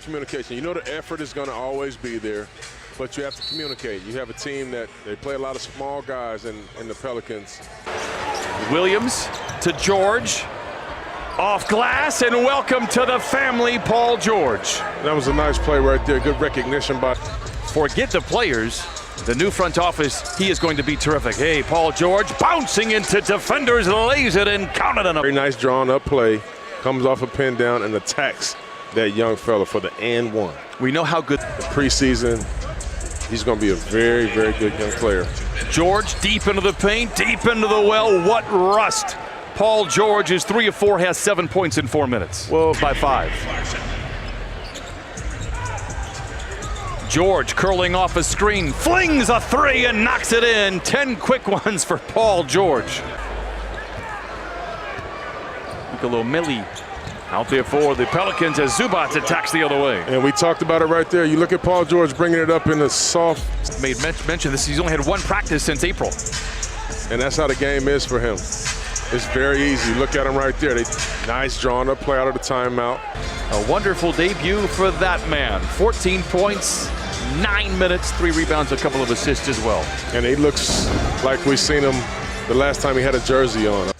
Communication. You know the effort is going to always be there, but you have to communicate. You have a team that they play a lot of small guys in the Pelicans. Williams to George. Off glass, and welcome to the family, Paul George. That was a nice play right there. Good recognition by. Forget the players. The new front office, he is going to be terrific. Hey, Paul George bouncing into defenders, lays it and counted on him. Very nice drawn up play. Comes off a pin down and attacks that young fella for the and one. We know how good the preseason. He's going to be a very, very good young player. George deep into the paint, deep into the well. What rust. Paul George is 3 of 4, has 7 points in 4 minutes. Well, by 5. George curling off a screen, flings a 3 and knocks it in. 10 quick ones for Paul George. Niccolo Milli out there for the Pelicans as Zubac attacks the other way. And we talked about it right there. You look at Paul George bringing it up in the soft. Made mention this. He's only had 1 practice since April. And that's how the game is for him. It's very easy. Look at him right there. Nice drawn up play out of the timeout. A wonderful debut for that man. 14 points, 9 minutes, 3 rebounds, a couple of assists as well. And he looks like we've seen him the last time he had a jersey on.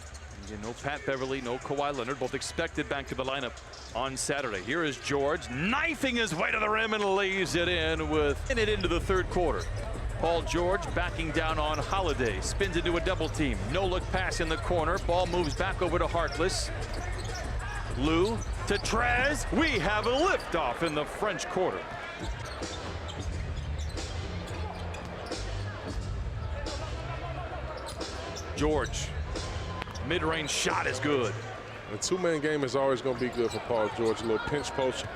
No Pat Beverly, no Kawhi Leonard, both expected back to the lineup on Saturday. Here is George knifing his way to the rim and lays it in into the third quarter. Paul George backing down on Holiday, spins into a double team. No look pass in the corner. Ball moves back over to Harkless. Lou to Trez. We have a liftoff in the French Quarter. George. Mid-range shot is good. The two-man game is always going to be good for Paul George. A little pinch post.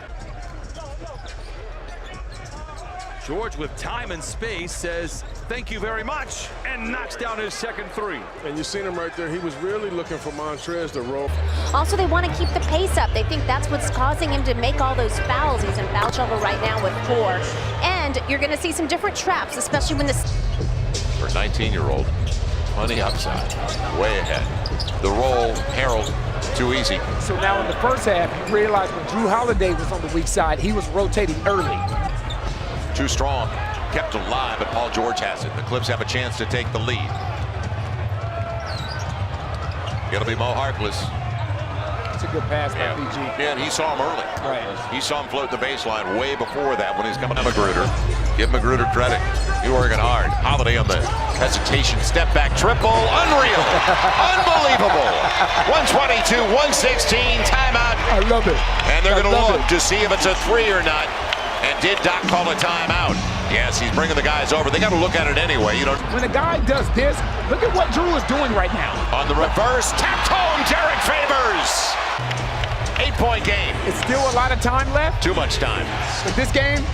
George with time and space says, thank you very much, and knocks down his second 3. And you seen him right there. He was really looking for Montrez to roll. Also, they want to keep the pace up. They think that's what's causing him to make all those fouls. He's in foul trouble right now with 4. And you're going to see some different traps, especially when this. For a 19-year-old, plenty upside, way ahead. The roll, Harold, too easy. So now in the first half, you realize when Drew Holiday was on the weak side, he was rotating early. Too strong, kept alive, but Paul George has it. The Clips have a chance to take the lead. It'll be Mo Harkless. It's a good pass by PG. Yeah, and he saw him early. Right. He saw him float the baseline way before that when he's coming to Magruder. Give Magruder credit. You're working hard. Holiday on the hesitation. Step back triple. Unreal. Unbelievable. 122, 116. Timeout. I love it. And they're going to look to see if it's a 3 or not. And did Doc call a timeout? Yes, he's bringing the guys over. They got to look at it anyway. You know, when a guy does this, look at what Drew is doing right now. On the reverse, tapped home, Derek Favors. 8-point game. It's still a lot of time left. Too much time. But this game,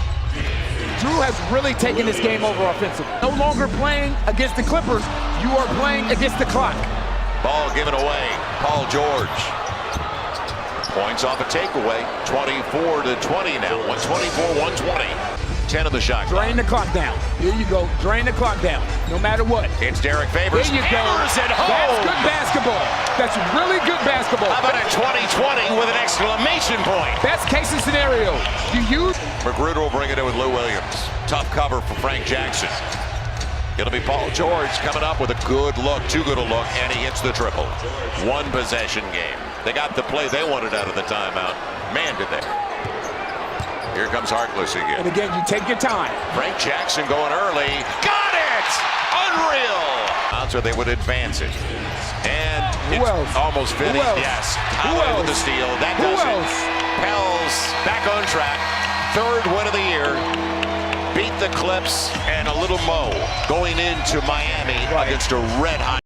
Drew has really taken this game over offensively. No longer playing against the Clippers, you are playing against the clock. Ball given away, Paul George. Points off a takeaway, 24-20 now, 124-120. 10 of the shot clock. Drain the clock down. Here you go, drain the clock down, no matter what. It's Derek Favors. There you go. At home. That's good basketball. That's really good basketball. How about a 20-20 with an exclamation point? Best case scenario. Do you? Magruder will bring it in with Lou Williams. Tough cover for Frank Jackson. It'll be Paul George coming up with a good look, too good a look, and he hits the triple. 1 possession game. They got the play they wanted out of the timeout. Man, did they. Here comes Harkless again. And again, you take your time. Frank Jackson going early. Got it! Unreal! So they would advance it. And Who else? Almost finished. Who else? Yes. Who else? With the steal. That Who does else? it. Pels back on track. 3rd win of the year. Beat the Clips and a little Mo going into Miami against a red-hot